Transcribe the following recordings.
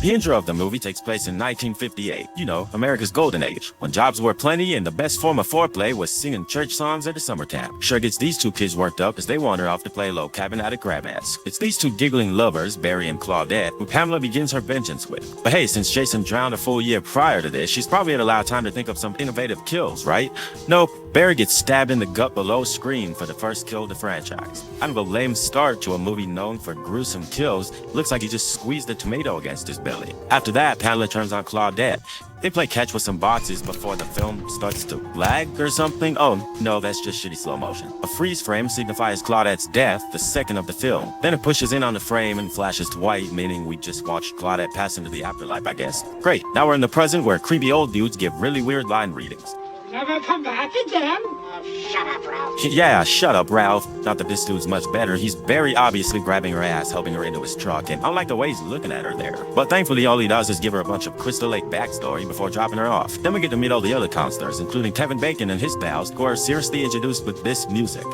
The intro of the movie takes place in 1958, you know, America's golden age, when jobs were plenty and the best form of foreplay was singing church songs at the summertime. Sure gets these two kids worked up as they wander off to play low cabin at a grab ass. It's these two giggling lovers, Barry and Claudette, who Pamela begins her vengeance with. But hey, since Jason drowned a full year prior to this, she's probably had a lot of time to think of some innovative kills, right? Nope, Barry gets stabbed in the gut below screen for the first kill of the franchise. Kind of a lame start to a movie known for gruesome kills. Looks like he just squeezed a tomato against his belly. After that, Pamela turns on Claudette. They play catch with some boxes before the film starts to lag or something. Oh, no, that's just shitty slow motion. A freeze frame signifies Claudette's death, the second of the film. Then it pushes in on the frame and flashes to white, meaning we just watched Claudette pass into the afterlife, I guess. Great, now we're in the present where creepy old dudes give really weird line readings. Never come back again? Shut up, Ralph. Yeah, shut up, Ralph. Not that this dude's much better. He's very obviously grabbing her ass, helping her into his truck, and I like the way he's looking at her there. But thankfully, all he does is give her a bunch of Crystal Lake backstory before dropping her off. Then we get to meet all the other counselors, including Kevin Bacon and his pals, who are seriously introduced with this music.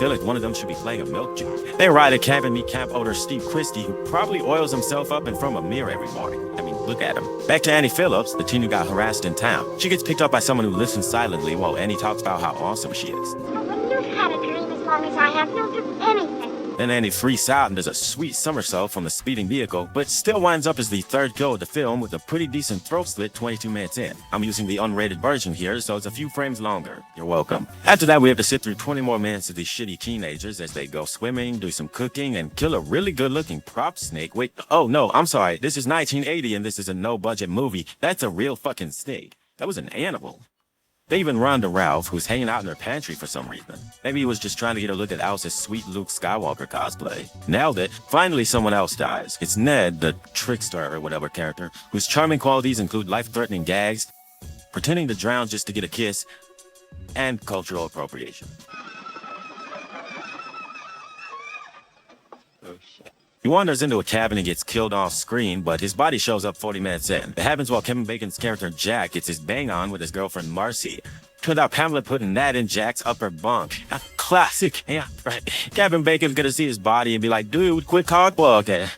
Feel like one of them should be playing a milk jug. They arrive at camp and meet camp owner Steve Christie, who probably oils himself up in front of a mirror every morning. I mean, look at him. Back to Annie Phillips, the teen who got harassed in town. She gets picked up by someone who listens silently while Annie talks about how awesome she is. When you've had a dream as long as I have, you'll do anything. Then Annie freaks out and does a sweet somersault from the speeding vehicle, but still winds up as the third kill of the film with a pretty decent throat slit 22 minutes in. I'm using the unrated version here, so it's a few frames longer. You're welcome. After that, we have to sit through 20 more minutes of these shitty teenagers as they go swimming, do some cooking, and kill a really good-looking prop snake. Wait, oh no, I'm sorry. This is 1980 and this is a no-budget movie. That's a real fucking snake. That was an animal. They even run to Ralph, who's hanging out in their pantry for some reason. Maybe he was just trying to get a look at Alice's sweet Luke Skywalker cosplay. Nailed it. Finally, someone else dies. It's Ned, the trickster or whatever character, whose charming qualities include life-threatening gags, pretending to drown just to get a kiss, and cultural appropriation. He wanders into a cabin and gets killed off screen, but his body shows up 40 minutes in. It happens while Kevin Bacon's character Jack gets his bang on with his girlfriend Marcy. Turned out Pamela putting that in Jack's upper bunk. A classic. Yeah, right. Kevin Bacon's gonna see his body and be like, dude, quit cockblock.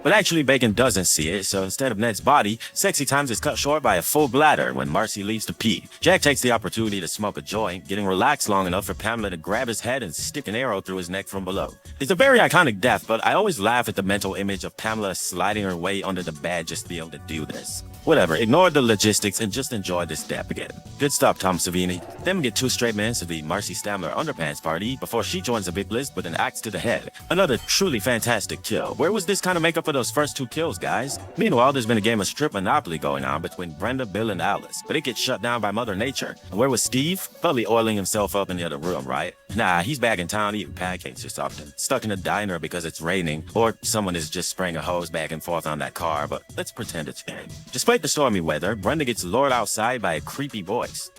But actually, Bacon doesn't see it, so instead of Ned's body, sexy times is cut short by a full bladder when Marcy leaves to pee. Jack takes the opportunity to smoke a joint, getting relaxed long enough for Pamela to grab his head and stick an arrow through his neck from below. It's a very iconic death, but I always laugh at the mental image of Pamela sliding her way under the bed just to be able to do this. Whatever, ignore the logistics and just enjoy this death again. Good stuff, Tom Savini. Then we get 2 straight minutes of the Marcy Stamler underpants party before she joins the big list with an axe to the head. Another truly fantastic kill. Where was this kind of makeup for those first 2 kills, guys? Meanwhile, there's been a game of strip Monopoly going on between Brenda, Bill, and Alice, but it gets shut down by Mother Nature. And where was Steve? Probably oiling himself up in the other room, right? Nah, he's back in town eating pancakes or something. Stuck in a diner because it's raining, or someone is just spraying a hose back and forth on that car, but let's pretend it's fine. Despite the stormy weather, Brenda gets lured outside by a creepy voice.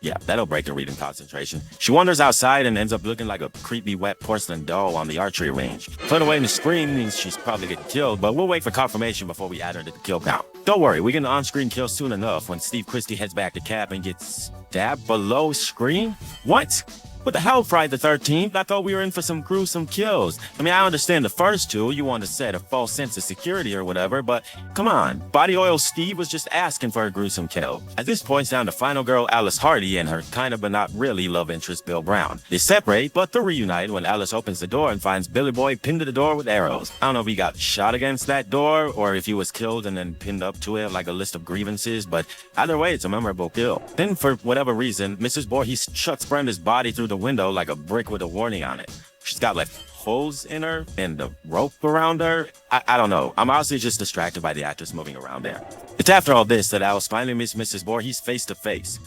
Yeah, that'll break her reading concentration. She wanders outside and ends up looking like a creepy wet porcelain doll on the archery range. Put away in the screen means she's probably getting killed, but we'll wait for confirmation before we add her to the kill count. Don't worry, we get an on-screen kill soon enough when Steve Christie heads back to camp and gets stabbed below screen? What? What the hell, Friday the 13th? I thought we were in for some gruesome kills. I mean, I understand the first 2, you want to set a false sense of security or whatever, but come on, Body Oil Steve was just asking for a gruesome kill. At this point, it's down to final girl Alice Hardy and her kind of but not really love interest Bill Brown. They separate, but they're reunited when Alice opens the door and finds Billy Boy pinned to the door with arrows. I don't know if he got shot against that door or if he was killed and then pinned up to it like a list of grievances, but either way, it's a memorable kill. Then, for whatever reason, Mrs. Voorhees chucks Brenda's body through the window like a brick with a warning on it. She's got like holes in her and the rope around her. I don't know. I'm honestly just distracted by the actress moving around there. It's after all this that Alice finally meets Mrs. Voorhees face to face.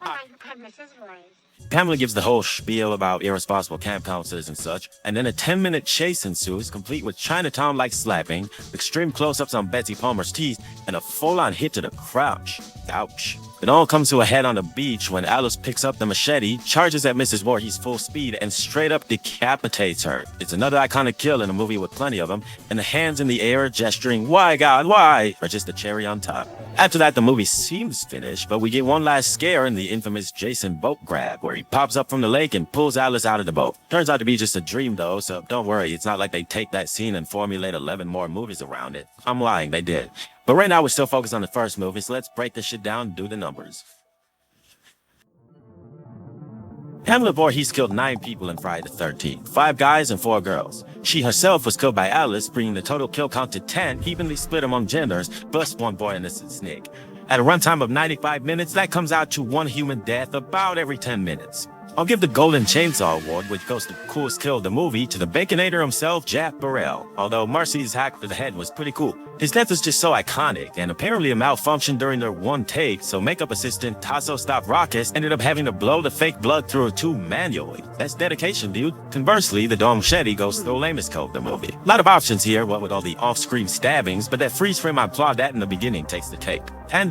I'm Mrs. Voorhees. Pamela gives the whole spiel about irresponsible camp counselors and such, and then a 10-minute chase ensues, complete with Chinatown-like slapping, extreme close-ups on Betsy Palmer's teeth, and a full-on hit to the crotch. Ouch. It all comes to a head on the beach when Alice picks up the machete, charges at Mrs. Voorhees full speed, and straight up decapitates her. It's another iconic kill in a movie with plenty of them, and the hands in the air gesturing, "Why, God, why?" are just the cherry on top. After that, the movie seems finished, but we get one last scare in the infamous Jason boat grab, where he pops up from the lake and pulls Alice out of the boat. Turns out to be just a dream though, so don't worry, it's not like they take that scene and formulate 11 more movies around it. I'm lying, they did. But right now we're still focused on the first movie, so let's break this shit down and do the numbers. Pamela Voorhees killed 9 people in Friday the 13th, 5 guys and 4 girls. She herself was killed by Alice, bringing the total kill count to 10, evenly split among genders, plus 1 boy and a snake. At a runtime of 95 minutes, that comes out to 1 human death about every 10 minutes. I'll give the Golden Chainsaw Award, which goes to coolest kill of the movie, to the Baconator himself, Jack Burrell. Although Marcy's hack to the head was pretty cool. His death was just so iconic, and apparently a malfunction during their one take, so makeup assistant Tasso Stavrakis ended up having to blow the fake blood through a tube manually. That's dedication, dude. Conversely, the Dom Shetty goes to the lamest kill of the movie. A lot of options here, what with all the off-screen stabbings, but that freeze frame I applaud that in the beginning takes the take. And